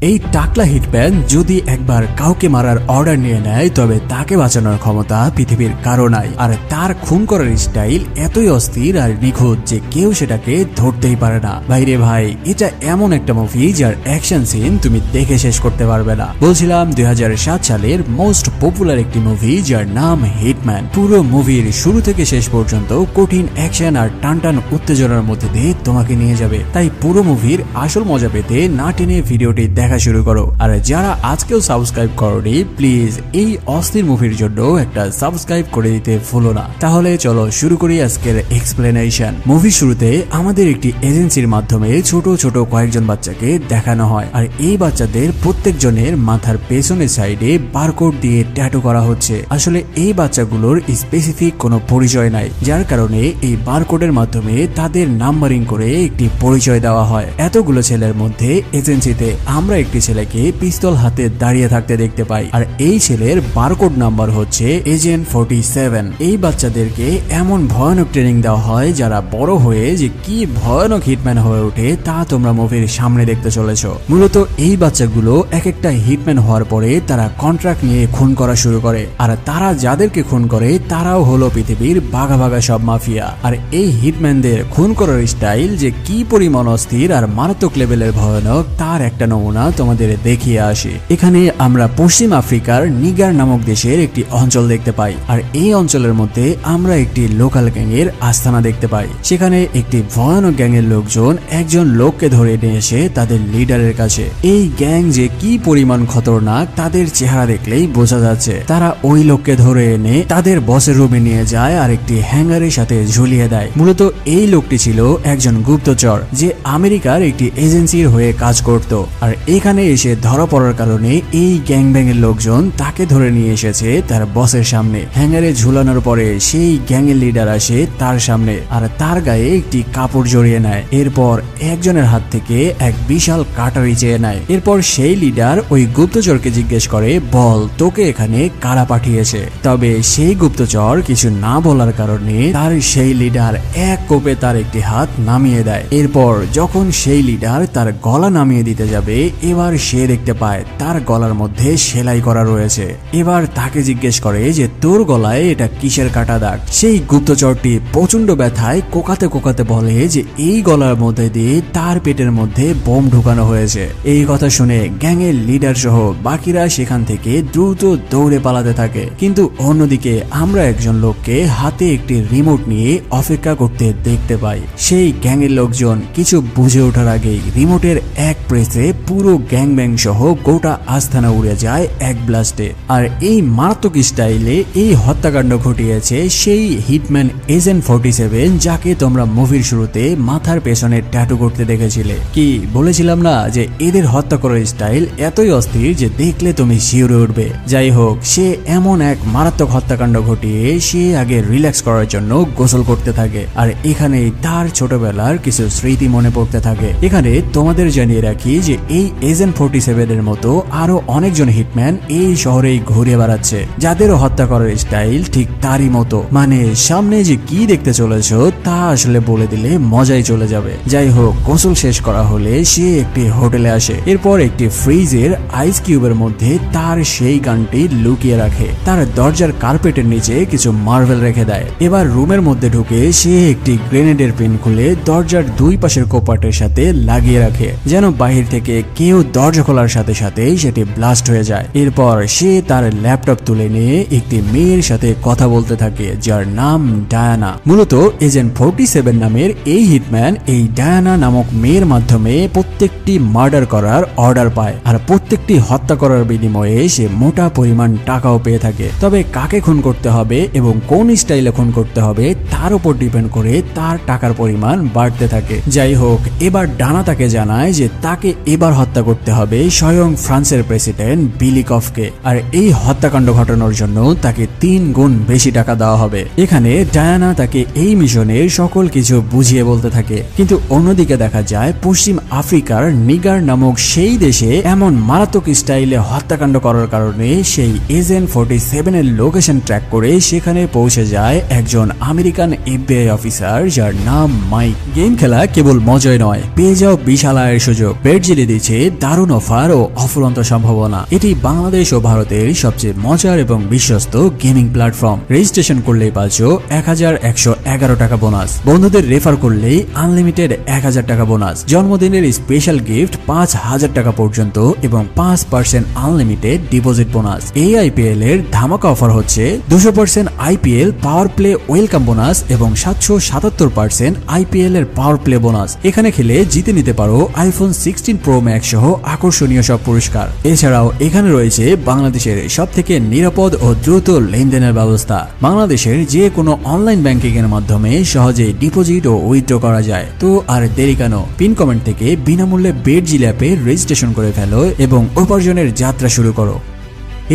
এই টাকলা হিটম্যান যদি একবার কাউকে মারার অর্ডার নিয়ে নেয় তবে তাকে বাঁচানোর ক্ষমতা পৃথিবীর কারো নাই। আর তার খুন করার স্টাইল এতই অস্থির আর নিখুঁত যে কেউ সেটাকে ধরতেই পারে না। ভাইরে ভাই, এটা এমন একটা মুভি যার অ্যাকশন সিন তুমি দেখে শেষ করতে পারবে না। বলছিলাম 2007 সালের মোস্ট পপুলার একটি মুভি যার নাম হিটম্যান। পুরো মুভির শুরু থেকে শেষ পর্যন্ত কঠিন অ্যাকশন আর টানটান উত্তেজনার মধ্যে দিয়ে তোমাকে নিয়ে যাবে। তাই পুরো মুভির আসল মজা পেতে না টেনে ভিডিওটি দেখা শুরু করো। আর যারা আজকেও সাবস্ক্রাইব করোনি প্লিজ এই অস্থির মুভির জন্য একটা সাবস্ক্রাইব করে দিতে ভুলো না। তাহলে চলো শুরু করি আজকের এক্সপ্লেনেশন। মুভি শুরুতে আমাদের একটি এজেন্সির মাধ্যমে ছোট ছোট কয়েকজন বাচ্চাকে দেখানো হয়। আর এই বাচ্চাদের প্রত্যেকজনের মাথার পেছনের সাইডে বারকোড দিয়ে ট্যাটু করা হচ্ছে। আসলে এই বাচ্চাগুলোর স্পেসিফিক কোনো পরিচয় নাই, যার কারণে এই বারকোডের মাধ্যমে তাদের নাম্বারিং করে একটি পরিচয় দেওয়া হয়। এতগুলো ছেলের মধ্যে এজেন্সিতে আমরা একটি ছেলেকে পিস্তল হাতে দাঁড়িয়ে থাকতে দেখতে পাই। আর এই ছেলের বারকোড নাম্বার হচ্ছে এজেন্ট 47। এই বাচ্চাদেরকে এমন ভয়ানক ট্রেনিং দেওয়া হয় যারা বড় হয়ে যে কি ভয়ানক হিটম্যান হয়ে ওঠে তা তোমরা মুভির সামনে দেখতে চলেছ। মূলত এই বাচ্চাগুলো এক একটা হিটম্যান হওয়ার পরে তারা কন্ট্রাক্ট নিয়ে খুন করা শুরু করে। আর তারা যাদেরকে খুন করে তারাও হলো পৃথিবীর বাঘা বাঘা সব মাফিয়া। আর এই হিটম্যানদের খুন করার স্টাইল যে কি পরিমাণ অস্থির আর মারাত্মক লেভেলের ভয়ানক তার একটা নমুনা তোমাদের দেখিয়ে আসি। এখানে আমরা পশ্চিম আফ্রিকার নিগার নামক দেশের একটি অঞ্চল দেখতে পাই। আর এই অঞ্চলের মধ্যে আমরা একটি লোকাল গ্যাংয়ের আস্তানা দেখতে পাই। সেখানে একটি ভয়ানক গ্যাংয়ের লোকজন একজন লোককে ধরে নিয়ে এসে তাদের লিডারের কাছে। এই গ্যাং যে কি পরিমাণ খতরনাক তাদের চেহারা দেখলেই বোঝা যাচ্ছে। তারা ওই লোককে ধরে এনে তাদের বসের রুমে নিয়ে যায় আর একটি হ্যাঙ্গারের সাথে ঝুলিয়ে দেয়। মূলত এই লোকটি ছিল একজন গুপ্তচর যে আমেরিকার একটি এজেন্সির হয়ে কাজ করত। আর এখানে এসে ধরা পড়ার কারণে এই গ্যাং ব্যাংয়ের লোকজন তাকে ধরে নিয়ে এসেছে তার বসের সামনে। হ্যাঙ্গারে ঝুলানোর পরে সেই গ্যাংয়ের লিডার আসে তার সামনে আর তার গায়ে একটি কাপড় জড়িয়ে নেয়। এরপর একজনের হাত থেকে এক বিশাল কাটারি চেয়ে নেয়। এরপর সেই লিডার ওই গুপ্তচরকে জিজ্ঞেস করে, বল তোকে এখানে কারা পাঠিয়েছে। তবে সেই গুপ্তচর কিছু না বলার কারণে তার সেই লিডার এক কোপে তার একটি হাত নামিয়ে দেয়। এরপর যখন সেই লিডার তার গলা নামিয়ে দিতে যাবে এবার সে দেখতে পায় তার গলার মধ্যে সেলাই করা রয়েছে। এবার তাকে জিজ্ঞেস করে যে তোর গলায় এটা কিসের কাটা দাগ। সেই গুপ্তচরটি প্রচন্ড ব্যথায় কোকাতে কোকাতে বলে যে এই গলার মধ্যে দিয়ে তার পেটের মধ্যে বোম ঢুকানো হয়েছে। এই কথা শুনে গ্যাংয়ের লিডার সহ বাকিরা সেখান থেকে দ্রুত দৌড়ে পালাতে থাকে। কিন্তু অন্যদিকে আমরা একজন লোককে হাতে একটি রিমোট নিয়ে অপেক্ষা করতে দেখতে পাই। সেই গ্যাংয়ের লোকজন কিছু বুঝে ওঠার আগেই রিমোটের এক প্রেসে পুরো গ্যাং ব্যাং সহ গোটা আস্তানা উড়ে যায় এক ব্লাস্টে। আর এই মারাত্মক স্টাইলে এই হত্যাকাণ্ড ঘটিয়েছে সেই হিটম্যান এজেন্ট 47 যাকে তোমরা মুভির শুরুতে মাথার পেছনে ট্যাটু করতে দেখেছিলে। কি বলেছিলাম না যে এদের হত্যা করার স্টাইল এতই অস্থির যে দেখলে তুমি শিউরে উঠবে। যাই হোক, সে এমন এক মারাত্মক হত্যাকাণ্ড ঘটিয়ে সে আগে রিল্যাক্স করার জন্য গোসল করতে থাকে। আর এখানেই তার ছোটবেলার কিছু স্মৃতি মনে পড়তে থাকে। এখানে তোমাদের জানিয়ে রাখি যে এই এজেন্ট 47 এর মতো আরো অনেকজন হিটম্যান এই শহরেই ঘুরে বেড়াচ্ছে যাদেরও হত্যা করার স্টাইল ঠিক তারই মতো। মানে সামনে যে কি দেখতে চলেছ তা আসলে বলে দিলে মজাই চলে যাবে। যাই হোক, গোসল শেষ করা হলে সে একটি হোটেলে আসে। এরপর একটি ফ্রিজের আইস কিউবের মধ্যে তার সেই গানটি লুকিয়ে রাখে। তার দরজার কার্পেটের নিচে কিছু মার্বেল রেখে দেয়। এবার রুমের মধ্যে ঢুকে সে একটি গ্রেনেডের পিন খুলে দরজার দুই পাশের কোপাটের সাথে লাগিয়ে রাখে যেন বাহির থেকে কেউ দরজা খোলার সাথে সাথে সেটি ব্লাস্ট হয়ে যায়। এরপর সে তার ল্যাপটপ তুলে নিয়ে একটি মেয়ের সাথে কথা বলতে থাকে যার নাম ডায়ানা। মূলত এজেন্ট 47 নামের এই হিটম্যান এই ডায়ানা নামক মেয়ের মাধ্যমে প্রত্যেকটি মার্ডার করার অর্ডার পায়। আর প্রত্যেকটি হত্যা করার বিনিময়ে সে মোটা পরিমাণ টাকাও পেয়ে থাকে। তবে কাকে খুন করতে হবে এবং কোন স্টাইলে খুন করতে হবে তার উপর ডিপেন্ড করে তার টাকার পরিমাণ বাড়তে থাকে। যাই হোক, এবার ডানা তাকে জানায় যে তাকে এবার হত্যা করতে হবে স্বয়ং ফ্রান্সের প্রেসিডেন্ট বিলি কফকে। আর এই হত্যাকাণ্ড ঘটানোর জন্য তাকে 3 গুণ বেশি টাকা দেওয়া হবে। এখানে ডায়ানা তাকে এই মিশনের সকল কিছু বুঝিয়ে বলতে থাকে। কিন্তু অন্যদিকে দেখা যায় পশ্চিম আফ্রিকার নিগার নামক সেই দেশে এমন মারাত্মক স্টাইলে হত্যাকাণ্ড করার কারণে সেই এজেন্ট 47 এর লোকেশন ট্র্যাক করে সেখানে পৌঁছে যায় একজন আমেরিকান FBI অফিসার যার নাম মাইক। গেম খেলা কেবল মজাই নয়, পেয়ে যাও বিশাল আয়ের সুযোগ। বেট জিলে দিচ্ছে দারুণ অফার ও অফুরন্ত সম্ভাবনা। এটি বাংলাদেশ ও ভারতের সবচেয়ে মজার এবং বিশ্বস্ত গেমিং প্ল্যাটফর্ম। রেজিস্ট্রেশন করলেই পাচ্ছ 1111 টাকা বোনাস, বন্ধুদের রেফার করলেই আনলিমিটেড 1000 টাকা বোনাস, জন্মদিনের স্পেশাল গিফট 5000 টাকা পর্যন্ত এবং 5% আনলিমিটেড ডিপোজিট বোনাস। এই আইপিএল এর ধামাকা অফার হচ্ছে 200% IPL power play welcome bonus এবং 777% আইপিএল এর পাওয়ার প্লে বোনাস। এখানে খেলে জিতে নিতে পারো আইফোন 16 প্রো ম্যাক্স সহ আকর্ষণীয় সব পুরস্কার। এছাড়াও এখানে রয়েছে বাংলাদেশের সবথেকে নিরাপদ ও দ্রুত লেনদেনের ব্যবস্থা। বাংলাদেশের যে কোনো অনলাইন ব্যাংকিং এর মাধ্যমে সহজে ডিপোজিট ও উইথড্র করা যায়। তো আর দেরি কেন, পিন কমেন্ট থেকে বিনামূল্যে বেটজিল অ্যাপে রেজিস্ট্রেশন করে ফেলো এবং উপার্জনের যাত্রা শুরু করো।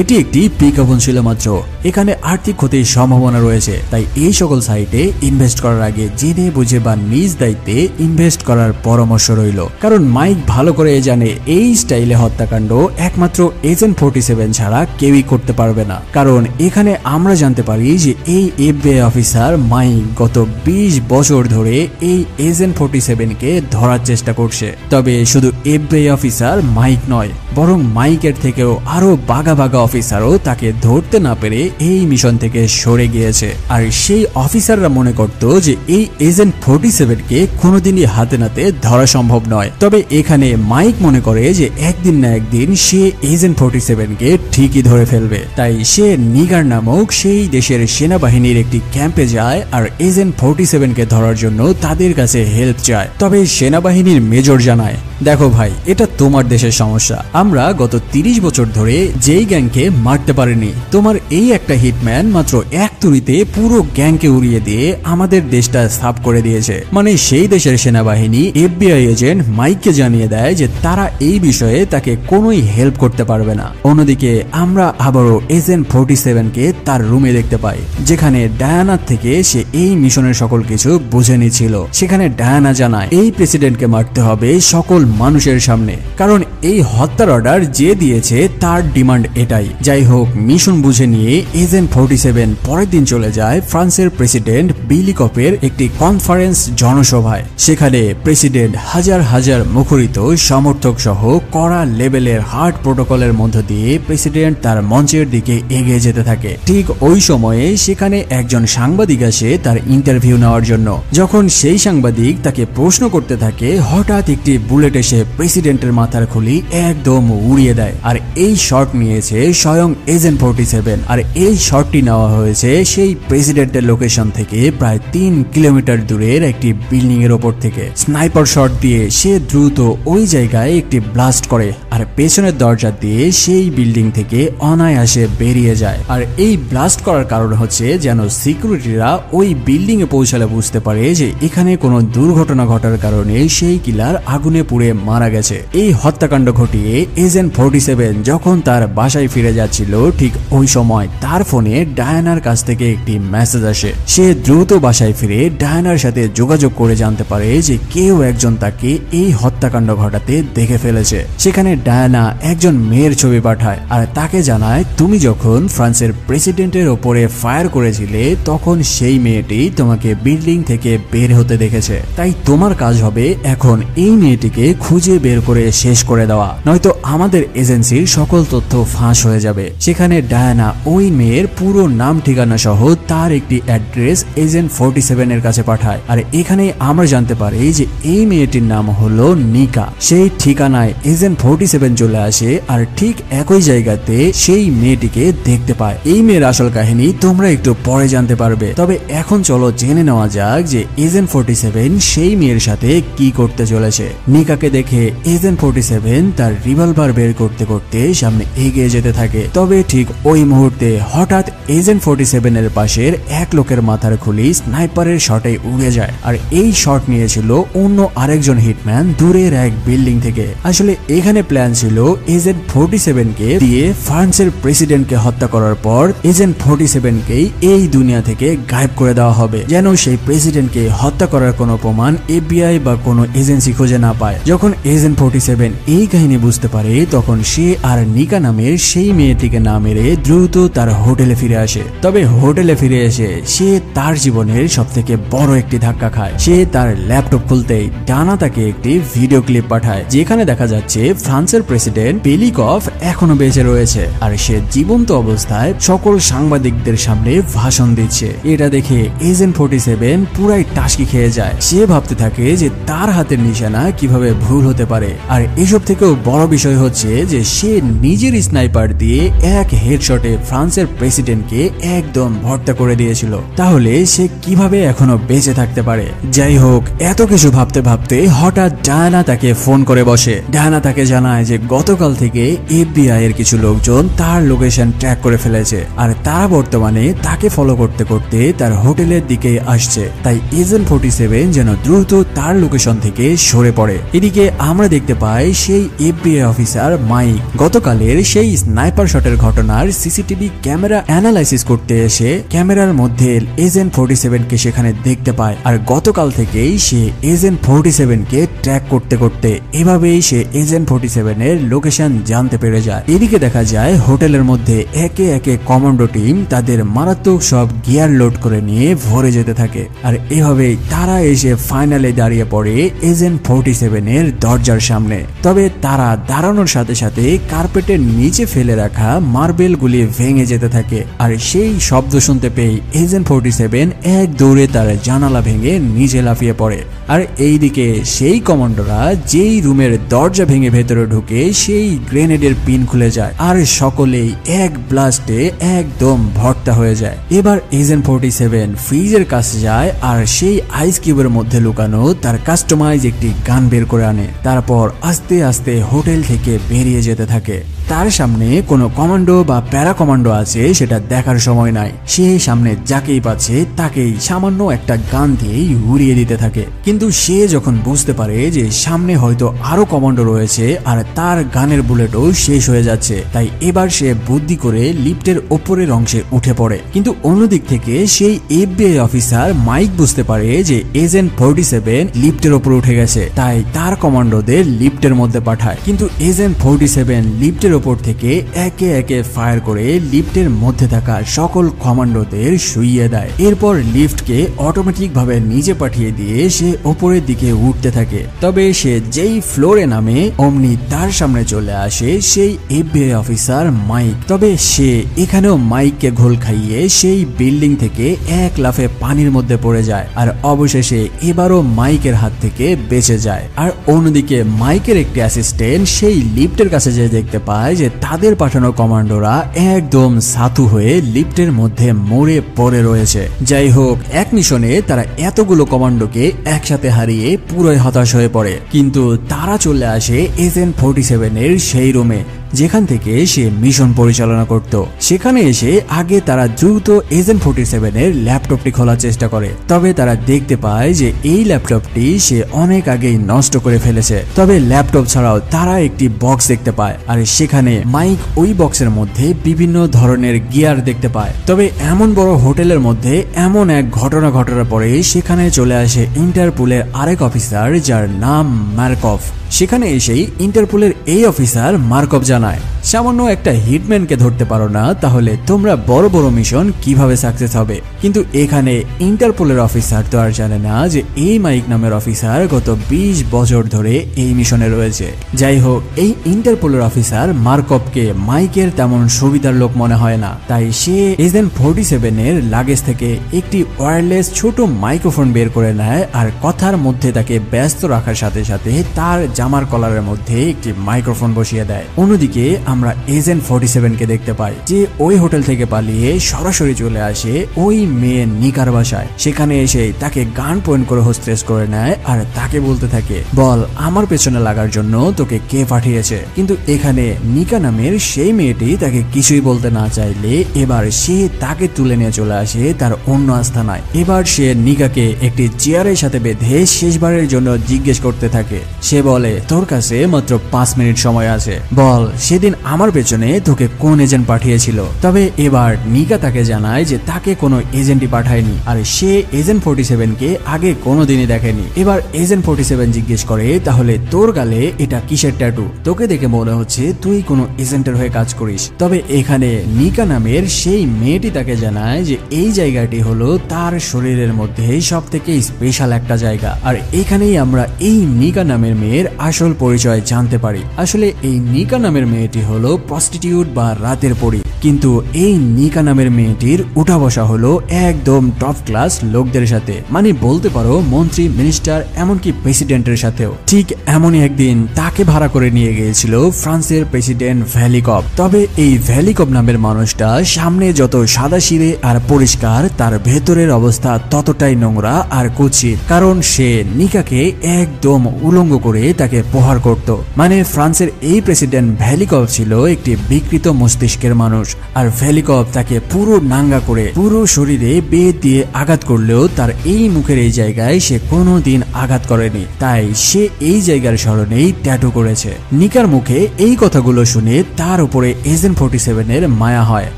এটি একটি বিজ্ঞাপন ছিল মাত্র, এখানে আর্থিক ক্ষতির সম্ভাবনা রয়েছে, তাই এই সকল সাইটে ইনভেস্ট করার আগে জেনে বুঝে বা নিজ দায়িত্বে ইনভেস্ট করার পরামর্শ রইল। কারণ মাইক ভালো করে জানে এই স্টাইলে হত্যাকাণ্ড একমাত্র এজেন্ট 47 ছাড়া কেউই করতে পারবে না। কারণ এখানে আমরা জানতে পারি যে এই এফবিআই অফিসার মাইক গত 20 বছর ধরে এই এজেন্ট 47কে ধরার চেষ্টা করছে। তবে শুধু এফবিআই অফিসার মাইক নয়, বরং মাইকের থেকেও আরো বাঘা বাঘা অফিসারও তাকে ধরতে না পেরে এই মিশন থেকে সরে গিয়েছে। আর সেই অফিসাররা মনে করত যে এই এজেন্ট 47কে কোনোদিনই হাতে নাতে ধরা সম্ভব নয়। তবে এখানে মাইক মনে করে যে একদিন না একদিন সে এজেন্ট 47কে ঠিকই ধরে ফেলবে। তাই সে নিগার নামক সেই দেশের সেনাবাহিনীর একটি ক্যাম্পে যায় আর এজেন্ট 47কে ধরার জন্য তাদের কাছে হেল্প চায়। তবে সেনাবাহিনীর মেজর জানায়, দেখো ভাই, এটা তোমার দেশের সমস্যা, আমরা গত 30 বছর ধরে যেই গ্যাংকে মারতে পারিনি, তোমার এই একটা হিটম্যান মাত্র এক তুড়িতে পুরো গ্যাংকে উড়িয়ে দিয়ে আমাদের দেশটা সাফ করে দিয়েছে। মানে সেই দেশের সেনাবাহিনী এফবিআই এজেন্ট মাইককে জানিয়ে দেয় যে তারা এই বিষয়ে তাকে কোনোই হেল্প করতে পারবে না। অন্যদিকে আমরা আবারও এজেন্ট 47কে তার রুমে দেখতে পাই, যেখানে ডায়ানার থেকে সে এই মিশনের সকল কিছু বুঝে নিচ্ছিল। সেখানে ডায়ানা জানায় এই প্রেসিডেন্টকে মারতে হবে সকল মানুষের সামনে, কারণ এই হত্যার অর্ডার যে দিয়েছে তার ডিমান্ড এটাই। যাই হোক, মিশন বুঝে নিয়ে এজেন্ট 47 পরের দিন চলে যায় ফ্রান্সের প্রেসিডেন্ট বিলি কপের একটি কনফারেন্স জনসভায়। সেখানে প্রেসিডেন্ট হাজার হাজার মুখরিত সমর্থক সহ কড়া লেভেলের হার্ড প্রোটোকলের মধ্য দিয়ে প্রেসিডেন্ট তার মঞ্চের দিকে এগিয়ে যেতে থাকে। ঠিক ওই সময়ে সেখানে একজন সাংবাদিক আসে তার ইন্টারভিউ নেওয়ার জন্য। যখন সেই সাংবাদিক তাকে প্রশ্ন করতে থাকে, হঠাৎ একটি বুলেট এসে প্রেসিডেন্টের মাথার খুলি একদম উড়িয়ে দেয়। আর এই শট নিয়েছে স্বয়ং এজেন্ট 47। আর এই শটটি নেওয়া হয়েছে সেই প্রেসিডেন্টের লোকেশন থেকে প্রায় 3 কিলোমিটার দূরের একটি বিল্ডিং এর ওপর থেকে। স্নাইপার শট দিয়ে সে দ্রুত ওই জায়গায় একটি ব্লাস্ট করে আর পেছনের দরজা দিয়ে সেই বিল্ডিং থেকে অনায়াসে বেরিয়ে যায়। আর এই ব্লাস্ট করার কারণ হচ্ছে যেন সিকিউরিটিরা ওই বিল্ডিং এ পৌঁছালে বুঝতে পারে যে এখানে কোনো দুর্ঘটনা ঘটার কারণে সেই কিলার আগুনে পুড়ে মারা গেছে। এই হত্যাকাণ্ড ঘটিয়ে এজেন্ট 47 যখন তার বাসায় ফিরে যাচ্ছিল, ঠিক ওই সময় তার ফোনে ডায়ানার কাছ থেকে একটি মেসেজ আসে। সে দ্রুত বাসায় ফিরে ডায়ানার সাথে যোগাযোগ করে জানতে পারে যে কেউ একজন তাকে এই হত্যাকাণ্ড ঘটাতে দেখে ফেলেছে। সেখানে ডায়ানা একজন মেয়ের ছবি পাঠায় আর তাকে জানায়, তুমি যখন ফ্রান্সের প্রেসিডেন্টের ওপরে ফায়ার করেছিলে তখন সেই মেয়েটি তোমাকে বিল্ডিং থেকে বের হতে দেখেছে। তাই তোমার কাজ হবে এখন এই মেয়েটিকে খুঁজে বের করে শেষ করে দেওয়া, নয়তো আমাদের এজেন্সির সকল তথ্য ফাঁস হয়ে যাবে। সেখানে ডায়ানা ওই মেয়ের পুরো নাম ঠিকানা সহ তার একটি অ্যাড্রেস এজেন্ট 47 এর কাছে পাঠায়। আর এখানে আমরা জানতে পারি যে এই মেয়েটির নাম হলো নিকা। সেই ঠিকানায় এজেন্ট 47 চলে আসে আর ঠিক একই জায়গাতে সেই মেয়েটিকে দেখতে পায়। এই মেয়ের আসল কাহিনী তোমরা একটু পরে জানতে পারবে। তবে এখন চলো জেনে নেওয়া যাক যে এজেন্ট 47 সেই মেয়ের সাথে কি করতে চলেছে। নিকাকে দেখে এজেন্ট 47 তার রিভলভার বের করতে করতে সামনে এগিয়ে যেতে থাকে। তবে ঠিক ওই মুহূর্তে হঠাৎ এজেন্ট 47 এর পাশের এক লোকের মাথার খুলি স্নাইপারের শটে উড়ে যায়। আর এই শট নিয়েছিল অন্য আরেকজন হিটম্যান দূরের এক বিল্ডিং থেকে। আসলে এখানে প্ল্যান ছিল এজেন্ট 47 কে দিয়ে ফ্রান্সের প্রেসিডেন্টকে হত্যা করার পর এজেন্ট 47 কেই এই দুনিয়া থেকে গায়েব করে দেওয়া হবে, যেন সেই প্রেসিডেন্টকে হত্যা করার কোনো প্রমাণ এফবিআই বা কোনো এজেন্সি খুঁজে না পায়। যখন এজেন্ট 47 এই কাহিনী বুঝতে পারে তখন সে আর নিকা নামের সেই মেয়েটিকে না মেরে দ্রুত তার হোটেলে ফিরে আসে। তবে হোটেলে ফিরে এসে সে তার জীবনের সবথেকে বড় একটি ধাক্কা খায়। সে তার ল্যাপটপ খুলতেই ডানা তাকে একটি ভিডিও ক্লিপ পাঠায়, যেখানে দেখা যাচ্ছে ফ্রান্সের প্রেসিডেন্ট পেলিকভ এখনো বেঁচে রয়েছে আর সে জীবন্ত অবস্থায় সকল সাংবাদিকদের সামনে ভাষণ দিচ্ছে। এটা দেখে এজেন্ট 47 পুরাই টাসকি খেয়ে যায়। সে ভাবতে থাকে যে তার হাতের নিশানা কিভাবে ভুল হতে পারে। আর এসব থেকেও বড় বিষয় হচ্ছে যে সে নিজের স্নাইপার দিয়ে এক হেডশটে ফ্রান্সের প্রেসিডেন্টকে একদম ভর্তা করে দিয়েছিল। তাহলে সে কিভাবে এখনো বেঁচে থাকতে পারে? যাই হোক, এত কিছু ভাবতে ভাবতে হঠাৎ ডায়ানা তাকে ফোন করে বসে। ডায়ানা তাকে জানায় যে গতকাল থেকে FBI এর কিছু লোকজন তার লোকেশন ট্র্যাক করে ফেলেছে আর তারা বর্তমানে তাকে ফলো করতে করতে তার হোটেলের দিকে আসছে। তাই এজেন্ট 47 যেন দ্রুত তার লোকেশন থেকে সরে পড়ে। এদিকে আমরা দেখতে পাই সেই FBI অফিসার মাইক গতকালের সেই স্নাইপার শটের ঘটনার সিসিটিভি ক্যামেরা অ্যানালাইসিস করতে এসে ক্যামেরার মধ্যে এজেন্ট 47 কে সেখানে দেখতে পায়। আর গতকাল থেকেই সে এজেন্ট 47 কে ট্র্যাক করতে করতে এভাবেই সে এজেন্ট 47 এর লোকেশন জানতে পেরে যায়। এদিকে দেখা যায় হোটেলের মধ্যে একে একে কমান্ডো টিম তাদের মারাত্মক সব গিয়ার লোড করে নিয়ে ভরে যেতে থাকে। আর এভাবেই তারা এসে ফাইনালে দাঁড়িয়ে পড়ে এজেন্ট 47 এর দরজার সামনে। তবে তারা দাঁড়ানোর সাথে সাথে কার্পেটের নিচে ফেলে রাখা মার্বেল গুলি ভেঙে যেতে থাকে। আর সেই শব্দ শুনতে পেয়ে এজেন্ট 47 এক দৌড়ে তার জানালা ভেঙে নিচে লাফিয়ে পড়ে। আর এইদিকে সেই কমান্ডোরা যেই রুমের দরজা ভেঙে ভেতরে ঢুকে সেই গ্রেনেডের পিন খুলে যায় আর সকলেই এক ব্লাস্টে একদম ভর্তা হয়ে যায়। এবার এজেন্ট 47 ফ্রিজের কাছে যায় আর সেই আইস কিউবের মধ্যে লুকানো তার কাস্টমাইজ একটি গান বের করে আনে। তারপর আস্তে আস্তে হোটেল থেকে বেরিয়ে যেতে থাকে। তার সামনে কোনো কমান্ডো বা প্যারা কমান্ডো আছে সেটা দেখার সময় নাই। সে সামনে যাকেই পাচ্ছে তাকেই সামান্য একটা গান দিয়েই উড়িয়ে দিতে থাকে। কিন্তু সে যখন বুঝতে পারে যে সামনে হয়তো আরো কমান্ডো রয়েছে আর তার গানের বুলেটও শেষ হয়ে যাচ্ছে, তাই এবার সে বুদ্ধি করে লিফটের ওপরের অংশে উঠে পড়ে। কিন্তু অন্যদিক থেকে সেই FBI অফিসার মাইক বুঝতে পারে যে এজেন্ট 47 লিফটের ওপর উঠে গেছে, তাই তার কমান্ডোদের লিফটের মধ্যে পাঠায়। কিন্তু এজেন্ট 47 লিফটের ওপর থেকে একে একে ফায়ার করে লিফটের মধ্যে থাকা সকল কমান্ডোদের শুইয়ে দেয়। এরপর লিফটকে অটোমেটিক ভাবে নিচে পাঠিয়ে দিয়ে সে ওপরের দিকে উঠতে থাকে। তবে সে যেই ফ্লোরে নামে অমনি তার সামনে চলে আসে সেই FBI অফিসার মাইক। তবে সে এখানেও মাইককে ঘোল খাইয়ে সেই বিল্ডিং থেকে এক লাফে পানির মধ্যে পড়ে যায় আর অবশেষে এবারও মাইকের হাত থেকে বেঁচে যায়। আর অন্যদিকে মাইকের একটি অ্যাসিস্ট্যান্ট সেই লিফটের কাছে যে দেখতে পায় যে তাদের পাঠানো কমান্ডোরা একদম সাথু হয়ে লিফটের মধ্যে মরে পড়ে রয়েছে। যাই হোক, এক মিশনে তারা এতগুলো কমান্ডোকে একসাথে হারিয়ে পুরোই হতাশ হয়ে পড়ে। কিন্তু তারা চলে আসে এজেন্ট 47 এর সেই রুমে যেখান থেকে সে মিশন পরিচালনা করত। সেখানে এসে আগে তারা দ্রুত এজেন্ট 47 এর ল্যাপটপটি খোলার চেষ্টা করে। তবে তারা দেখতে পায় যে এই ল্যাপটপটি সে অনেক আগেই নষ্ট করে ফেলেছে। তবে ল্যাপটপ ছাড়াও তারা একটি বক্স দেখতে পায় আর সেখানে মাইক ওই বক্সের মধ্যে বিভিন্ন ধরনের গিয়ার দেখতে পায়। তবে এমন বড় হোটেলের মধ্যে এমন এক ঘটনা ঘটার পরে সেখানে চলে আসে ইন্টারপোলের আরেক অফিসার যার নাম মার্কভ। সেখানে এসেই ইন্টারপোলের এই অফিসার মার্কভ জানায়, সামান্য একটা হিটম্যানকে ধরতে পারো না, তাহলে তোমরা বড় বড় মিশন কিভাবে সাকসেস হবে? কিন্তু এখানে ইন্টারপোলের অফিসার তো আর জানে না যে এই মাইক নামের অফিসার গত 20 বছর ধরে এই মিশনে রয়েছে। যাই হোক, এই ইন্টারপোলের অফিসার মার্কভকে মাইকের তেমন সুবিধার লোক মনে হয় না, তাই সে এজেন্ট 47 এর লাগেজ থেকে একটি ওয়্যারলেস ছোট মাইক্রোফোন বের করে নেয় আর কথার মধ্যে তাকে ব্যস্ত রাখার সাথে সাথে তার জামার কলারের মধ্যে একটি মাইক্রোফোন বসিয়ে দেয়। অন্যদিকে আমরা এজেন্ট 47 কে দেখতে পাই যে ওই হোটেল থেকে পালিয়ে সরাসরি চলে আসে ওই মেয়ে নিকার বাসায়। সেখানে এসে তাকে গান পয়েন্ট করে হোস্টেস করে নেয় আর তাকে বলতে থাকে, বল আমার পেছনে লাগার জন্য তোকে কে পাঠিয়েছে? কিন্তু এখানে নিকা নামের সেই মেয়েটি তাকে কিছুই বলতে না চাইলে এবার সে তাকে তুলে নিয়ে চলে আসে তার অন্য আস্থানায়। এবার সে নিকাকে একটি চেয়ারের সাথে বেঁধে শেষবারের জন্য জিজ্ঞেস করতে থাকে। সে বলে, তোর কাছে মাত্র 5 মিনিট সময় আছে, বল সেদিন আমার পেছনে তোকে কোন এজেন্ট পাঠিয়েছিল। তবে এবার নিকা তাকে জানায় যে তাকে কোনো এজেন্টই পাঠায়নি, আর সে এজেন্ট 47 কে আগে কোনোদিনই দেখেনি। এবার এজেন্ট 47 জিজ্ঞেস করে, তাহলে তোর গালে এটা কিসের ট্যাটু? তোকে দেখে মনে হচ্ছে তুই কোনো এজেন্টের হয়ে কাজ করিস। তবে এখানে নিকা নামের সেই মেয়েটি তাকে জানায় যে এই জায়গাটি হলো তার শরীরের মধ্যে সব থেকে স্পেশাল একটা জায়গা। আর এখানেই আমরা এই নিকা নামের মেয়ের আসল পরিচয় জানতে পারি। আসলে এই নিকা নামের মেয়েটি হলো প্রস্টিটিউট বা রাতের পরী, কিন্তু এই নিকা নামের মেয়েটির উঠা বসা হলো একদম টপ ক্লাস লোকদের সাথে, মানে বলতে পারো মন্ত্রী, মিনিস্টার, এমনকি প্রেসিডেন্টের সাথেও। ঠিক এমনই একদিন তাকে ভাড়া করে নিয়ে গিয়েছিল ফ্রান্সের প্রেসিডেন্ট ভ্যালিকভ। তবে এই ভ্যালিকভ নামের মানুষটা সামনে যত সাদাসিধে আর পরিষ্কার, তার ভেতরের অবস্থা ততটাই নোংরা আর কুৎসিত, কারণ সে নিকাকে একদম উলঙ্গ করে তাকে প্রহার করত। মানে ফ্রান্সের এই প্রেসিডেন্ট ভ্যালিকভ ছিল একটি বিকৃত মস্তিষ্কের মানুষ, আর ভ্যালিকভ তাকে পুরো নাঙ্গা করে পুরো শরীরে বেত দিয়ে আঘাত করলেও তার এই মুখের এই জায়গায় সে কোনোদিন আঘাত করেনি, তাই সে এই জায়গার স্মরণেই ট্যাটু করেছে। নিকার মুখে এই কথাগুলো শুনে তার উপরে এজেন্ট 47 এর মায়া হয়,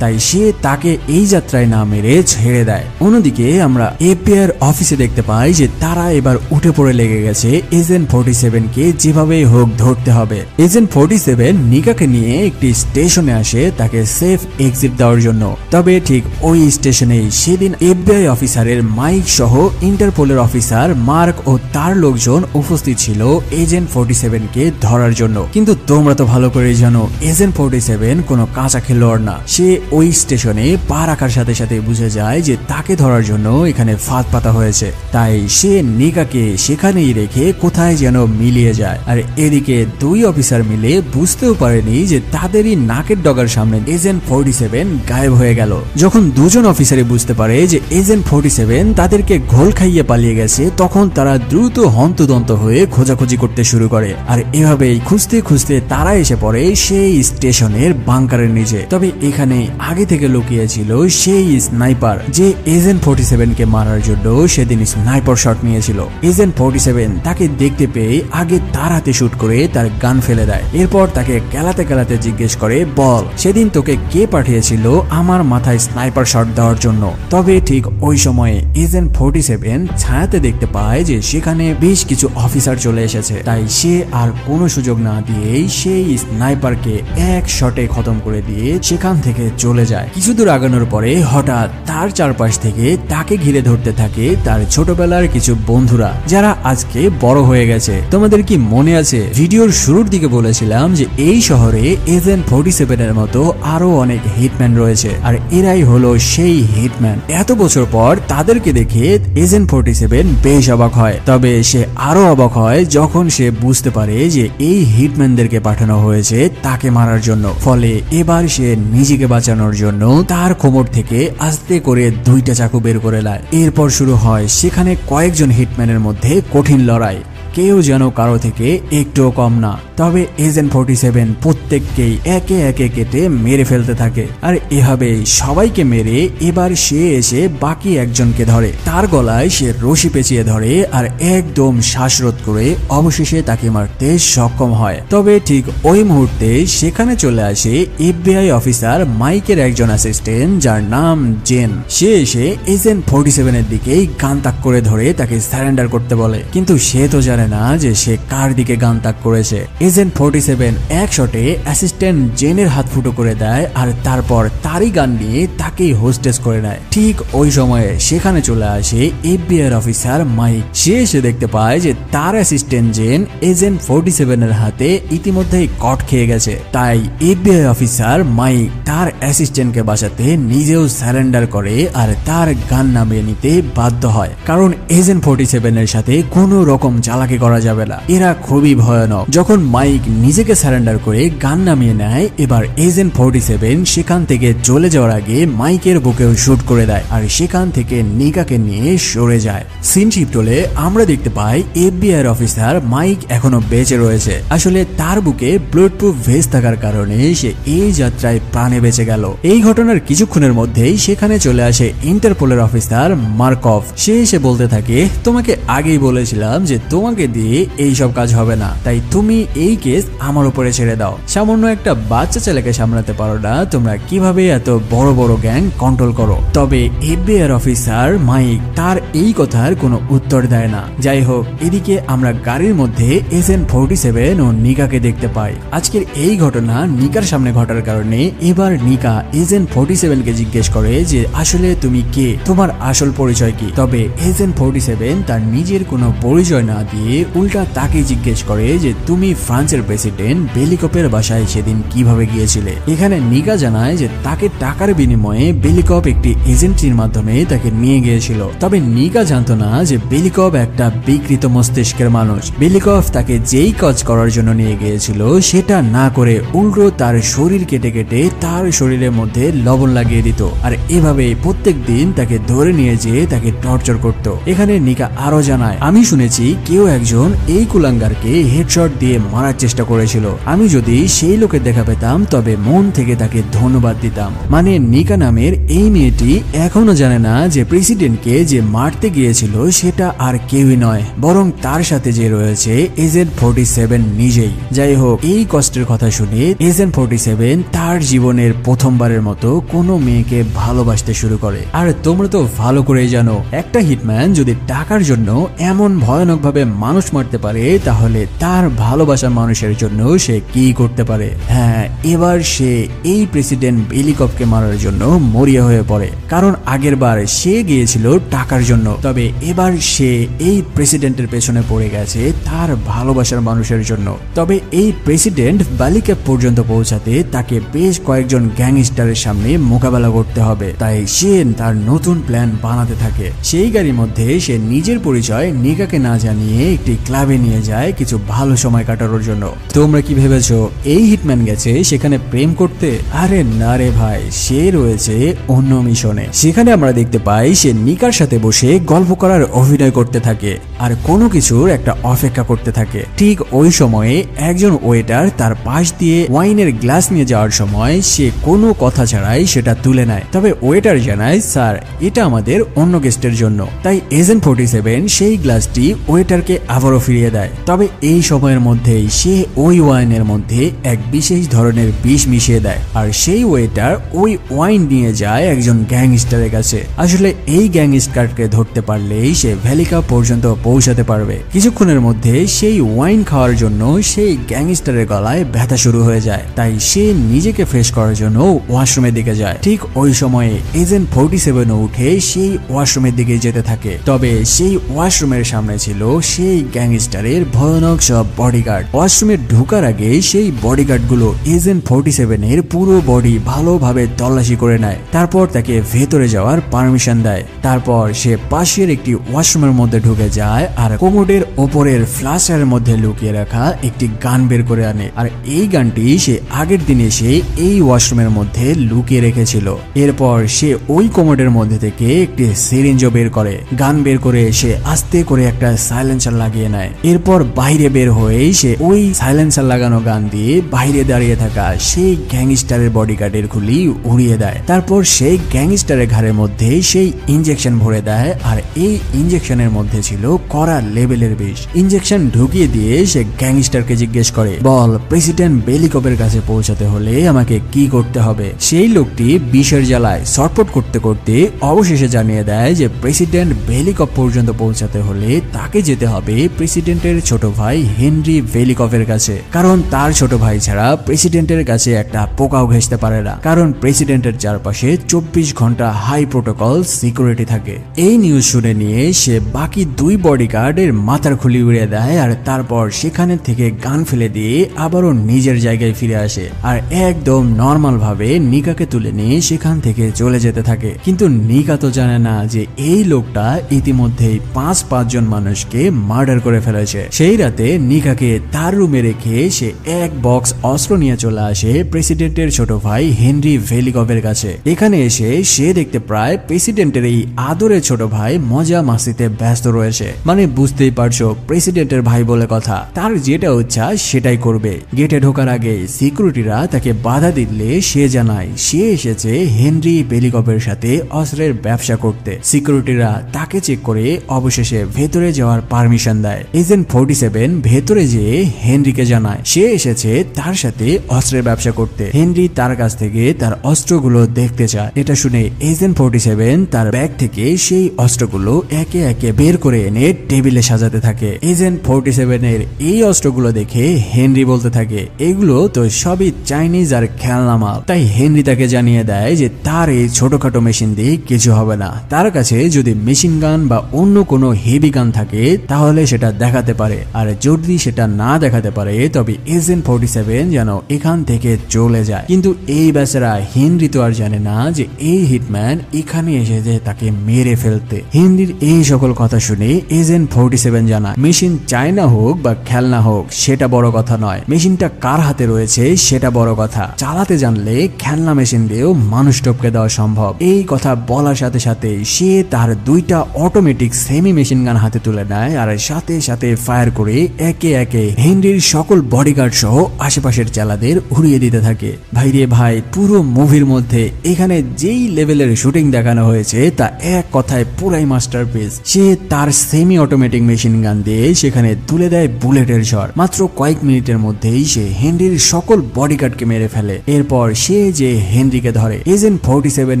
তাই সে তাকে এই যাত্রায় না মেরে ছেড়ে দেয়। অন্যদিকে আমরা এপিআর অফিসে দেখতে পাই যে তারা এবার উঠে পড়ে লেগে গেছে এজেন্ট 47 কে যেভাবেই হোক ধরতে হবে। এজেন্ট 47 নিকাকে নিয়ে একটি স্টেশনে আসে তাকে সেফ এক্সিট দেওয়ার জন্য। তবে ঠিক ওই স্টেশনেই সেদিন এফবিআই অফিসারের মাইক সহ ইন্টারপোলের অফিসার মার্ক ও তার লোকজন উপস্থিত ছিল এজেন্ট 47 কে ধরার জন্য। কিন্তু তোমরা তো ভালো করেই জানো এজেন্ট 47 কোনো কাঁচা খেলোয়াড় না। সে ওই স্টেশনে পা রাখার সাথে সাথে বুঝে যায় যে তাকে ধরার জন্য এখানে ফাঁদ পাতা হয়েছে, তাই সে নিকাকে সেখানেই রেখে কোথায় যেন মিলিয়ে যায়। আর এদিকে দুই অফিসার মিলে বুঝতেও পারেনি যে তাদেরই নাকের ডগার সামনে এজেন্ট 47 গায়েব হয়ে গেল। যখন দুজন অফিসারই বুঝতে পারে যে এজেন্ট 47 তাদেরকে ঘোল খাইয়ে পালিয়ে গেছে, তখন তারা দ্রুত হন্তদন্ত হয়ে খোঁজাখুঁজি করতে শুরু করে। আর এভাবেই খুঁজতে খুঁজতে তারা এসে পড়ে সেই স্টেশনের বাংকারের নিচে। তবে এখানে আগে থেকে লুকিয়ে ছিল সেই স্নাইপার, যে এজেন্ট 47 কে মারার জন্য সেদিন স্নাইপার শট নিয়েছিল। এজেন্ট 47 তাকে দেখতে পেয়ে আগে তার হাতে শুট করে তার গান ফেলে দেয়। এরপর তাকে কেলাতে কেলাতে জিজ্ঞেস করে, বল সেদিন তোকে কে পাঠিয়েছিল আমার মাথায় স্নাইপার শট দেওয়ার জন্য? তবে ঠিক ওই সময়ে এজেন্ট 47 ছায়াতে দেখতে পায় যে সেখানে বেশ কিছু অফিসার চলে এসেছে, তাই সে আর কোনো সুযোগ না দিয়েই সেই স্নাইপারকে এক শটে খতম করে দিয়ে সেখান থেকে চলে যায়। কিছু দূর আগানোর পরে হঠাৎ তার চারপাশ থেকে তাকে ঘিরে ধরতে থাকে তার ছোটবেলার কিছু বন্ধুরা, যারা আজকে বড় হয়ে গেছে। তোমাদের কি মনে আছে ভিডিওর শুরুর দিকে বলেছিলাম যে এই শহরে এজেন্ট 47 এর মতো আরো অনেক হিটম্যান রয়েছে, আর এরাই হলো সেই হিটম্যান। এত বছর পর তাদেরকে দেখে এজেন্ট 47 বেশ অবাক হয়। তবে সে আরো অবাক হয় যখন সে বুঝতে পারে যে এই হিটম্যানদেরকে পাঠানো হয়েছে তাকে মারার জন্য। ফলে এবার সে নিজেকে বাঁচানোর জন্য তার কোমর থেকে আস্তে করে দুইটা চাকু বের করে নেয়। এরপর শুরু হয় সেখানে কয়েকজন হিটম্যানের মধ্যে কঠিন লড়াই। কেউ যেন কারো থেকে একটুও কম না। তবে এজেন্ট 47 প্রত্যেককেই একে একে কেটে মেরে ফেলতে থাকে, আর এভাবে সবাইকে মেরে এবার সে এসে বাকি একজনকে ধরে। তার গলায় সে রশি পেঁচিয়ে ধরে আর একদম শ্বাসরোধ করে অবশেষে তাকে মারতে সক্ষম হয়। তবে ঠিক ওই মুহূর্তে সেখানে চলে আসে এফবিআই অফিসার মাইকের একজন অ্যাসিস্ট্যান্ট, যার নাম জেন। সে এসে এজেন্ট 47 এর দিকেই গান তাক করে ধরে তাকে সারেন্ডার করতে বলে, কিন্তু সে তো জানে না যে সে কার দিকে গান তাক করেছে। এজেন্ট 47 এক শটে অ্যাসিস্ট্যান্ট জেনের হাত ফুটো করে দেয়, আর তারপর তারই গান নিয়ে তাকেই হোস্টেস করে নেয়। ঠিক ওই সময়ে সেখানে চলে আসে এফবিআই অফিসার মাইক। সে এসে দেখতে পায় যে তার অ্যাসিস্ট্যান্ট জেন এজেন্ট 47 এর হাতে ইতিমধ্যেই কট খেয়ে গেছে। তাই এফবিআই অফিসার মাইক তার অ্যাসিস্ট্যান্টকে বাঁচাতে নিজেও সারেন্ডার করে আর তার গান নামিয়ে নিতে বাধ্য হয়, কারণ এজেন্ট 47 এর সাথে কোনো রকম চালাকি করা যাবে না, এরা খুবই ভয়ানক। যখন মাইক নিজেকে সারেন্ডার করে গান নামিয়ে নেয়, এবার এজেন্ট 47 সেখান থেকে চলে যাওয়ার আগে মাইকের বুকেও শুট করে দেয়, আর সেখান থেকে নিকাকে নিয়ে সরে যায়। সিন শিফট হলে আমরা দেখতে পাই এফবিআই অফিসার মাইক এখনো বেঁচে রয়েছে। আসলে তার বুকে ব্লাড প্রুফ ভেস্ট থাকার কারণে সে এই যাত্রায় প্রাণে বেঁচে গেল। এই ঘটনার কিছুক্ষণের মধ্যেই সেখানে চলে আসে ইন্টারপোলের অফিসার মার্কভ। সে এসে বলতে থাকে, তোমাকে আগেই বলেছিলাম যে তোমাকে আমাকে দিয়ে এইসব কাজ হবে না, তাই তুমি এই কেস আমার উপরে ছেড়ে দাও। সামান্য একটা বাচ্চা ছেলেকে সামলাতে পারো না, তোমরা কিভাবে এত বড় বড় গ্যাং কন্ট্রোল করো? তবে এফবিআই অফিসার মাইক তার এই কথার কোনো উত্তর দেয় না। যাই হোক, এদিকে আমরা গাড়ির মধ্যে এজেন্ট 47 ও নিকাকে দেখতে পাই। আজকের এই ঘটনা নিকার সামনে ঘটার কারণে এবার নিকা এজেন্ট 47 কে জিজ্ঞেস করে যে আসলে তুমি কে, তোমার আসল পরিচয় কি? তবে এজেন্ট 47 তার নিজের কোনো পরিচয় না দিয়ে উল্টা তাকে জিজ্ঞেস করে যে তুমি ফ্রান্সের প্রেসিডেন্ট বেলিকপের বাসায় সেদিন কিভাবে গিয়েছিলে? এখানে নিকা জানায় যে তাকে টাকার বিনিময়ে বেলিকপ একটি এজেন্সির মাধ্যমে তাকে নিয়ে গিয়েছিল। তবে নিকা জানতো না যে বেলিকপ একটা বিকৃত মস্তিষ্কের মানুষ। বেলিকপ তাকে যেই কাজ করার জন্য নিয়ে গিয়েছিল সেটা না করে উল্টো তার শরীর কেটে কেটে তার শরীরের মধ্যে লবণ লাগিয়ে দিত, আর এভাবে প্রত্যেক দিন তাকে ধরে নিয়ে যেয়ে তাকে টর্চার করত। এখানে নিকা আরো জানায়, আমি শুনেছি কেউ একজন এই কুলাঙ্গারকে হেডশট দিয়ে মারার চেষ্টা করেছিল। আমি যদি সেই লোকের দেখা পেতাম তবে মন থেকে তাকে ধন্যবাদ দিতাম। মানে নিকা নামের এই মেয়েটি এখনো জানে না যে প্রেসিডেন্টকে যে মারতে গিয়েছিল সেটা আর কেউই নয়, বরং তার সাথে যে রয়েছে এজেন্ট 47 নিজেই। যাই হোক, এই কষ্টের কথা শুনে এজেন্ট 47 তার জীবনের প্রথমবারের মতো কোনো মেয়েকে ভালোবাসতে শুরু করে। আর তোমরা তো ভালো করেই জানো, একটা হিটম্যান যদি টাকার জন্য এমন ভয়ানক ভাবে মানুষ মারতে পারে তাহলে তার ভালোবাসার মানুষের জন্য সে কি করতে পারে। হ্যাঁ, এবার সে এই প্রেসিডেন্ট বেলিকপকে মারার জন্য মরিয়া হয়ে পড়ে, কারণ আগের বার সে গিয়েছিল টাকার জন্য। তবে এবার সে এই প্রেসিডেন্টের পেছনে পড়ে গেছে তার ভালোবাসার মানুষের জন্য। তবে এই প্রেসিডেন্ট বেলিকপ পর্যন্ত পৌঁছাতে তাকে বেশ কয়েকজন গ্যাংস্টারের সামনে মোকাবেলা করতে হবে, তাই সে তার নতুন প্ল্যান বানাতে থাকে। সেই গাড়ির মধ্যে সে নিজের পরিচয় নিকাকে না জানিয়ে একটি ক্লাবে নিয়ে যায় কিছু ভালো সময় কাটানোর জন্য। তোমরা কি ভেবেছো এই হিটম্যান গেছে সেখানে প্রেম করতে? আরে না রে ভাই, সে রয়েছে অন্য মিশনে। সেখানে আমরা দেখতে পাই সে নিকার সাথে বসে গল্প করার অভিনয় করতে থাকে আর কোনো কিছুর একটা অপেক্ষা করতে থাকে। ঠিক ওই সময়ে একজন ওয়েটার তার পাশ দিয়ে ওয়াইনের গ্লাস নিয়ে যাওয়ার সময় সে কোনো কথা ছাড়াই সেটা তুলে নেয়। তবে ওয়েটার জানায়, স্যার এটা আমাদের অন্য গেস্টের জন্য। তাই এজেন্ট 47 সেই গ্লাসটি ওয়েটারকে আবারও ফিরিয়ে দেয়। তবে এই সময়ের মধ্যেই সে ওই ওয়াইনের মধ্যে এক বিশেষ ধরনের বিষ মিশিয়ে দেয়, আর সেই ওয়েটার ওই ওয়াইন নিয়ে যায় একজন গ্যাংস্টারের কাছে। আসলে এই গ্যাংস্টারকে ধরতে পারলেই সে ভ্যালিকা পর্যন্ত পৌঁছাতে পারবে। কিছুক্ষণের মধ্যে সেই ওয়াইন খাওয়ার জন্য সেই গ্যাংস্টারের গলায় ব্যথা শুরু হয়ে যায়, তাই সে নিজেকে ফ্রেশ করার জন্য ওয়াশরুমের দিকে যায়। ঠিক ওই সময়ে এজেন্ট 47 উঠে সেই ওয়াশরুমের দিকে যেতে থাকে। তবে সেই ওয়াশরুমের সামনে ছিল সেই গ্যাংস্টারের ভয়ানক সব বডিগার্ড। ওয়াশরুমে ঢোকার আগে সেই বডিগার্ড গুলো এজেন্ট 47 এর পুরো বডি ভালোভাবে তল্লাশি করে নেয়, তারপর তাকে ভেতরে যাওয়ার পারমিশন দেয়। তারপর সে পাশের একটি ওয়াশরুমের মধ্যে ঢুকে যায় আর কোমোডের ওপরের ফ্ল্যাশের মধ্যে লুকিয়ে রাখা একটি গান বের করে আনে। আর এই গানটি সে আগের দিন এসে এই ওয়াশরুমের মধ্যে লুকিয়ে রেখেছিল। এরপর সে ওই কোমোডের মধ্যে থেকে একটি সিরিঞ্জ বের করে, গান বের করে সে আস্তে করে একটা সাইলেন্সার লাগিয়ে নেয়। এরপর বাইরে বের হয়ে সে ওই সাইলেন্সার লাগানো গান দিয়ে বাইরে দাঁড়িয়ে থাকা সেই গ্যাংস্টারের বডিগার্ডের খুলি উড়িয়ে দেয়। তারপর সেই গ্যাংস্টারের ঘাড়ের মধ্যে সেই ইনজেকশন ভরে দেয়, আর এই ইনজেকশনের মধ্যে ছিল কড়া লেভেলের বিষ। ইনজেকশন ঢুকিয়ে দিয়ে সে গ্যাংস্টারকে জিজ্ঞেস করে, বল প্রেসিডেন্ট বেলিকপের কাছে পৌঁছাতে হলে আমাকে কি করতে হবে? সেই লোকটি বিষের জ্বালায় ছটফট করতে করতে অবশেষে জানিয়ে দেয় যে প্রেসিডেন্ট বেলিকপ পর্যন্ত পৌঁছাতে হলে তাকে যেতে হবে প্রেসিডেন্টের ছোট ভাই হেনরি বেলিকপের কাছে, কারণ তার ছোট ভাই ছাড়া প্রেসিডেন্টের কাছে একটা পোকাও ঘেঁষতে পারে না, কারণ প্রেসিডেন্টের চারপাশে 24 ঘন্টা হাই প্রোটোকল সিকিউরিটি থাকে। এই নিউজ শুনে নিয়ে সে বাকি দুই বডিগার্ডের মাথার খুলি উড়িয়ে দেয়, আর তারপর সেখানে থেকে গান ফেলে দিয়ে আবারও নিজের জায়গায় ফিরে আসে আর একদম নর্মাল ভাবে নিকাকে তুলে নিয়ে সেখান থেকে চলে যেতে থাকে। কিন্তু নিকা তো জানে না যে এই লোকটা ইতিমধ্যেই 5 জন মানুষকে মার্ডার করে ফেলেছে। সেই রাতে নিকাকে তার রুমে রেখে সে এক বক্স অস্ত্র নিয়ে চলে আসে প্রেসিডেন্টের ছোট ভাই হেনরি বেলিকপের কাছে। এখানে এসে সে দেখতে পায় প্রেসিডেন্টের এই আদরের ছোট ভাই মজা মাস্তিতে ব্যস্ত রয়েছে। মানে বুঝতেই পারছো, প্রেসিডেন্টের ভাই বলে কথা, তার যেটা ইচ্ছা সেটাই করবে। গেটে ঢোকার আগে সিকিউরিটিরা তাকে বাধা দিলে সে জানায় সে এসেছে হেনরি বেলিকপের সাথে অস্ত্রের ব্যবসা করতে। সিকিউরিটিরা তাকে চেক করে অবশেষে ভেতরে যাওয়ার পারমিশন ইনফরমেশন দেয়। এজেন্ট 47 ভেতরে যেয়ে হেনরিকে জানায় সে এসেছে তার সাথে অস্ত্রের ব্যবসা করতে। হেনরি তার কাছ থেকে তার অস্ত্রগুলো দেখতে চায়। এটা শুনে এজেন্ট 47 তার ব্যাগ থেকে সেই অস্ত্রগুলো একে একে বের করে এনে টেবিলে সাজাতে থাকে। এজেন্ট 47 এর এই অস্ত্রগুলো দেখে হেনরি বলতে থাকে এগুলো তো সবই চাইনিজ আর খেলনা মাল। তাই হেনরি তাকে জানিয়ে দেয় যে তার এই ছোটখাটো মেশিন দিয়ে কিছু হবে না, তার কাছে যদি মেশিন গান বা অন্য কোনো হেভি গান থাকে তাহলে সেটা দেখাতে পারে, আর যদি সেটা না দেখাতে পারে তবে এজেন্ট 47 যেন এখান থেকে চলে যায়। কিন্তু এই বেচারা হেনরি তো আর জানে না যে এই হিটম্যান এখানে এসেছে তাকে মেরে ফেলতে। হেনরির এই সকল কথা শুনে এজেন্ট 47 জানায় মেশিন চায়না হোক বা খেলনা হোক সেটা বড় কথা নয়, মেশিনটা কার হাতে রয়েছে সেটা বড় কথা। চালাতে জানলে খেলনা মেশিন দিয়েও মানুষ টপকে দেওয়া সম্ভব। এই কথা বলার সাথে সাথে সে তার দুইটা অটোমেটিক সেমি মেশিন গান হাতে তুলে নেয় আর সাথে সাথে ফায়ার করে একে একে হেনরির সকল বডিগার্ড সহ আশেপাশের চালাদের উড়িয়ে দিতে থাকে। ভাইরে ভাই, পুরো মুভির মধ্যে এখানে যেই লেভেলের শুটিং দেখানো হয়েছে তা এক কথায় পুরাই মাস্টারপিস। সে তার সেমি অটোমেটিক মেশিন গান দিয়ে সেখানে তুলে দেয় বুলেটের ঝড়। মাত্র কয়েক মিনিটের মধ্যেই সে হেনরির সকল বডিগার্ডকে মেরে ফেলে। এরপর সে যে হেনরিকে ধরে। এজেন্ট 47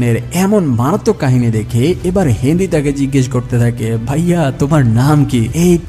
এর এমন মারাত্মক কাহিনী দেখে এবার হেনরি তাকে জিজ্ঞেস করতে থাকে ভাইয়া তোমার নাম কি?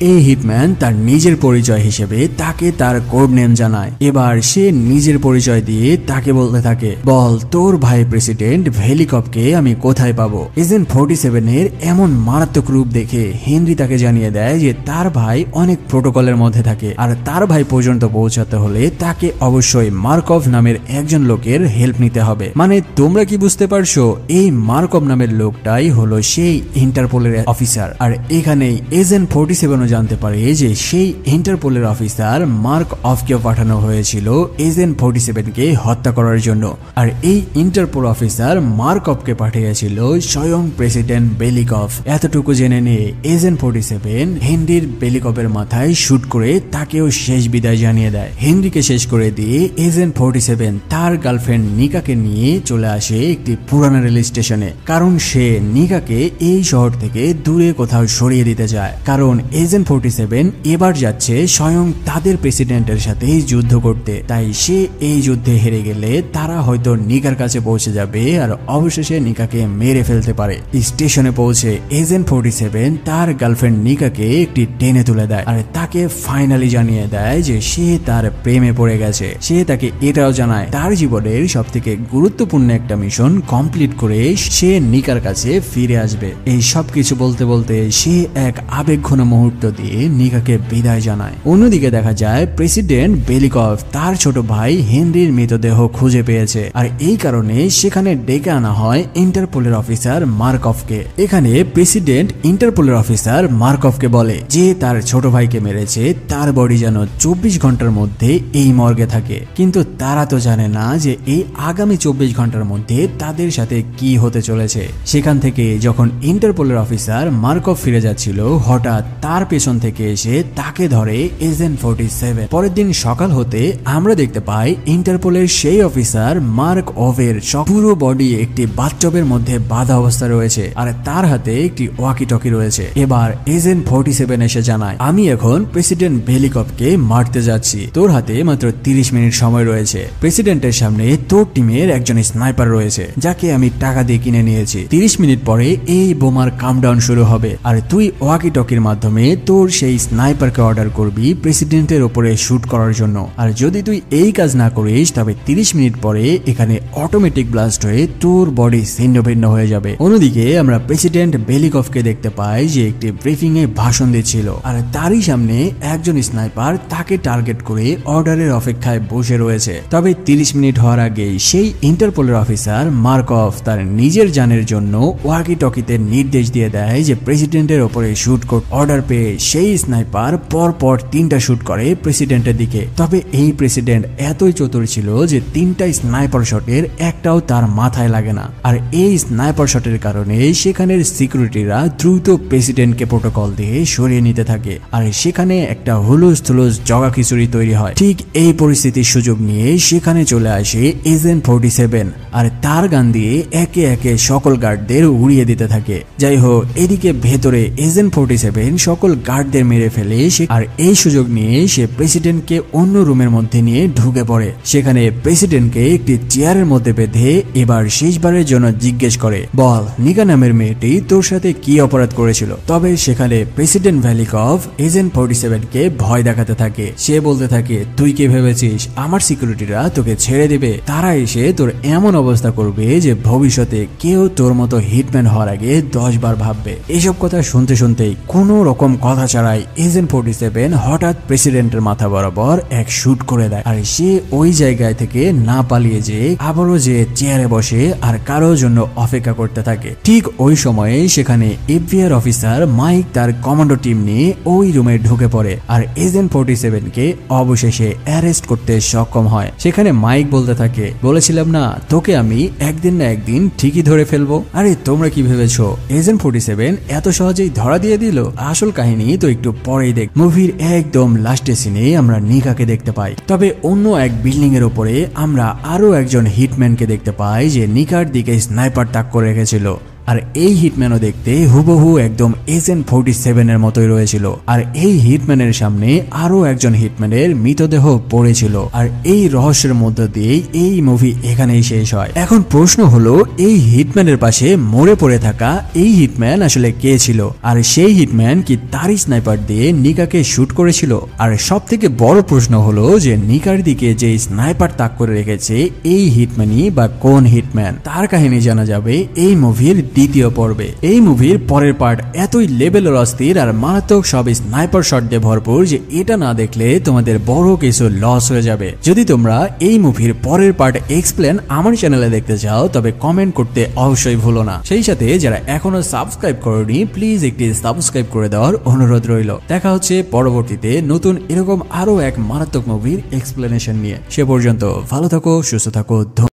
এই হিটম্যান তার নিজের পরিচয় হিসেবে তাকে তার কোড নেম জানায়। এবার সে নিজের পরিচয় দিয়ে তাকে বলতে থাকে বল তোর ভাই প্রেসিডেন্ট ভেলিকপকে আমি কোথায় পাবো? এজেন্ট 47 এর এমন মারাত্মক রূপ দেখে হেনরি তাকে জানিয়ে দেয় যে তার ভাই অনেক প্রোটোকলের মধ্যে থাকে আর তার ভাই পর্যন্ত পৌঁছাতে হলে তাকে অবশ্যই মার্কভ নামের একজন লোকের হেল্প নিতে হবে। মানে তোমরা কি বুঝতে পারছো? এই মার্কভ নামের লোকটাই হলো সেই ইন্টারপোলের অফিসার। আর এখানেই এজেন্ট 47ও জানতে পারে যে সেই ইন্টারপোলের অফিসার মার্ক অফকে পাঠানো হয়েছিল এজেন্ট 47 কে হত্যা করার জন্য। আর এই ইন্টারপোল অফিসার মার্ক অফকে পাঠিয়েছিল স্বয়ং প্রেসিডেন্ট বেলিকভ। এতটুকু জেনে নিয়ে এজেন্ট 47 হেনরির বেলিকভের মাথায় শুট করে তাকেও শেষ বিদায় জানিয়ে দেয়। হেনরিকে শেষ করে দিয়ে এজেন্ট 47 তার গার্লফ্রেন্ড নিকাকে নিয়ে চলে আসে একটি পুরানো রেল স্টেশনে, কারণ সে নিকাকে এই শহর থেকে দূরে কোথাও সরিয়ে দিতে চায়। কারণ এজেন্ট 47 এবার যাচ্ছে স্বয়ং তাদের প্রেসিডেন্টের সাথে যুদ্ধ করতে। তাই সে এই যুদ্ধে হেরে গেলে তারা হয়তো নিকার কাছে পৌঁছে যাবে আর অবশেষে নিকাকে মেরে ফেলতে পারে। স্টেশনে পৌঁছে এজেন্ট 47 তার গার্লফ্রেন্ড নিকাকে একটি টেনে তুলে দেয় আর তাকে ফাইনালি জানিয়ে দেয় যে সে তার প্রেমে পড়ে গেছে। সে তাকে এটাও জানায় তার জীবনের সব থেকে গুরুত্বপূর্ণ একটা মিশন কমপ্লিট করে সে নিকার কাছে ফিরে আসবে। এই সব কিছু বলতে বলতে সে এক আবেগঘন মুহূর্ত দিয়ে নিকাকে বিদায় জানায়। অন্যদিকে দেখা যায় প্রেসিডেন্ট বেলিকভ তার ছোট ভাই হেনরির মৃতদেহ খুঁজে পেয়েছে আর এই কারণে সেখানে ডেকে আনা হয় ইন্টারপোলের অফিসার মার্কভকে। এখানে প্রেসিডেন্ট ইন্টারপোলের অফিসার মার্কভকে বলে যে তার ছোট ভাইকে মেরেছে তার বডি যেন 24 ঘন্টার মধ্যে এই মর্গে থাকে। কিন্তু তারা তো জানে না যে এই আগামী 24 ঘন্টার মধ্যে তাদের সাথে কি হতে চলেছে। সেখান থেকে যখন ইন্টারপোলের অফিসার মার্কভ ফিরে যাচ্ছিল হঠাৎ তার পেছন থেকে এসে তাকে ধরে এজেন্ট 47। পরের দিন সকাল হতে আমরা দেখতে পাই ইন্টারপোলের সেই অফিসার মার্ক অভের পুরো বডি একটি বাথটবের মধ্যে বাঁধা অবস্থা রয়েছে আর তার হাতে একটি ওয়াকি টকি রয়েছে। এবার এজেন্ট 47 এসে জানায় আমি এখন প্রেসিডেন্ট বেলিকভকে মারতে যাচ্ছি, তোর হাতে মাত্র 30 মিনিট সময় রয়েছে। প্রেসিডেন্টের সামনে তোর টিমের একজন স্নাইপার রয়েছে যাকে আমি টাকা দিয়ে কিনে নিয়েছি। 30 মিনিট পরে এই বোমার কাউন্টডাউন শুরু হবে আর তুই ওয়াকি টকির মাধ্যমে তোর সেই স্নাইপারকে অর্ডার করবি প্রেসিডেন্টের উপরে শুট করার জন্য। আর যদি তুই এই কাজ না করিস তবে 30 মিনিট পরে এখানে অটোমেটিক ব্লাস্ট হয়ে তোর বডি ছিন্ন ভিন্ন হয়ে যাবে। অন্যদিকে আমরা প্রেসিডেন্ট বেলিকভকে দেখতে পাই যে একটি ব্রিফিং এ ভাষণ দিচ্ছিল আর তারই সামনে একজন স্নাইপার তাকে টার্গেট করে অর্ডারের অপেক্ষায় বসে রয়েছে। তবে 30 মিনিট হওয়ার আগে সেই ইন্টারপোলের অফিসার মার্কভ তার নিজের জানের জন্য ওয়াকি টকিতে নির্দেশ দিয়ে দেয় যে প্রেসিডেন্টের উপরে শুট করতে। অর্ডার পেয়ে সেই স্নাইপার পর 3টা শুট করে প্রেসিডেন্টের দিকে। তবে এই প্রেসিডেন্ট এতই চতুর ছিল যে 3টা স্নাইপার শটের একটাও তার মাথায় লাগে না। আর এই স্নাইপার শটের কারণে সেখানের সিকিউরিটিরা দ্রুত প্রেসিডেন্টকে প্রোটোকল দিয়ে সরিয়ে নিতে থাকে আর সেখানে একটা হুলুস থুলুস জগা খিচুড়ি তৈরি হয়। ঠিক এই পরিস্থিতির সুযোগ নিয়ে সেখানে চলে আসে এজেন্ট 47 আর তার গান দিয়ে একে একে সকল গার্ডদের উড়িয়ে দিতে থাকে। যাই হোক, এদিকে ভেতরে এজেন্ট 47 সকল সকল গার্ডদের মেরে ফেলে আর এই সুযোগ নিয়ে সে প্রেসিডেন্টকে অন্য রুমের মধ্যে নিয়ে ঢুকে পড়ে। সেখানে প্রেসিডেন্টকে একটি চেয়ারের মধ্যে বেঁধে এবার শেষবারের জন্য জিজ্ঞেস করে, বল নিকা নামের মেয়েটি তোর সাথে কি অপরাধ করেছিল। তবে সেখানে প্রেসিডেন্ট ভ্যালিকভ এজেন্ট 47 কে ভয় দেখাতে থাকে। সে বলতে থাকে, তুই কি ভেবেছিস আমার সিকিউরিটিরা তোকে ছেড়ে দিবে? তারা এসে তোর এমন অবস্থা করবে যে ভবিষ্যতে কেউ তোর মতো হিটম্যান হওয়ার আগে 10 বার ভাববে। এসব কথা শুনতে শুনতেই কোন রকম কথা ছাড়াই এজেন্ট 47 হঠাৎ প্রেসিডেন্টের মাথা বরাবর এক শুট করে দেয়। আর সে ওই জায়গায় থেকে না পালিয়ে যে আবারও যে চেয়ারে বসে আর কারো জন্য অপেক্ষা করতে থাকে। ঠিক ওই সময়ে সেখানে এফবিআই অফিসার মাইক তার কমান্ডো টিম নিয়ে ওই রুমে ঢুকে পড়ে আর এজেন্ট 47 কে অবশেষে অ্যারেস্ট করতে সক্ষম হয়। সেখানে মাইক বলতে থাকে, বলেছিলাম না তোকে আমি একদিন না একদিন ঠিকই ধরে ফেলবো। আরে তোমরা কি ভেবেছো এজেন্ট 47 এত সহজেই ধরা দিয়ে দিল? আসল কাহিনী তো একটু পরেই দেখ। মুভির একদম লাস্টের সিনে আমরা নিকাকে দেখতে পাই। তবে অন্য এক বিল্ডিং এর উপরে আমরা আরো একজন হিটম্যানকে দেখতে পাই যে নিকার দিকে স্নাইপার তাক করে রেখেছিল। আর এই হিটম্যানও দেখতে হুবহু একদম এজেন্ট 47 এর মতোই রয়েছিল। আর এই হিটম্যানের সামনে আরো একজন হিটম্যানের মৃতদেহ পড়েছিল। আর এই রহস্যের মধ্য দিয়ে এই মুভি এখানেই শেষ হয়। এখন প্রশ্ন হলো, এই হিটম্যানের পাশে মরে পড়ে থাকা এই হিটম্যান আসলে কে ছিল? আর সেই হিটম্যান কি তারই স্নাইপার দিয়ে নিকাকে শুট করেছিল? আর সব থেকে বড় প্রশ্ন হলো যে নিকার দিকে যে স্নাইপার তাক করে রেখেছে এই হিটম্যানই বা কোন হিটম্যান? তার কাহিনী জানা যাবে এই মুভির দ্বিতীয় পর্বে। এই মুভির পরের পার্ট এতই লেভেলের অস্থির আর মারাত্মক সব স্নাইপার শট দিয়ে ভরপুর যে এটা না দেখলে তোমাদের বড় কিছু লস হয়ে যাবে। যদি তোমরা এই মুভির পরের পার্ট এক্সপ্লেন আমার চ্যানেলে দেখতে চাও তবে কমেন্ট করতে অবশ্যই ভুলো না। সেই সাথে যারা এখনো সাবস্ক্রাইব করোনি প্লিজ একটি সাবস্ক্রাইব করে দেওয়ার অনুরোধ রইল। দেখা হচ্ছে পরবর্তীতে নতুন এরকম আরো এক মারাত্মক মুভির এক্সপ্লেনেশন নিয়ে। সে পর্যন্ত ভালো থাকো, সুস্থ থাকো।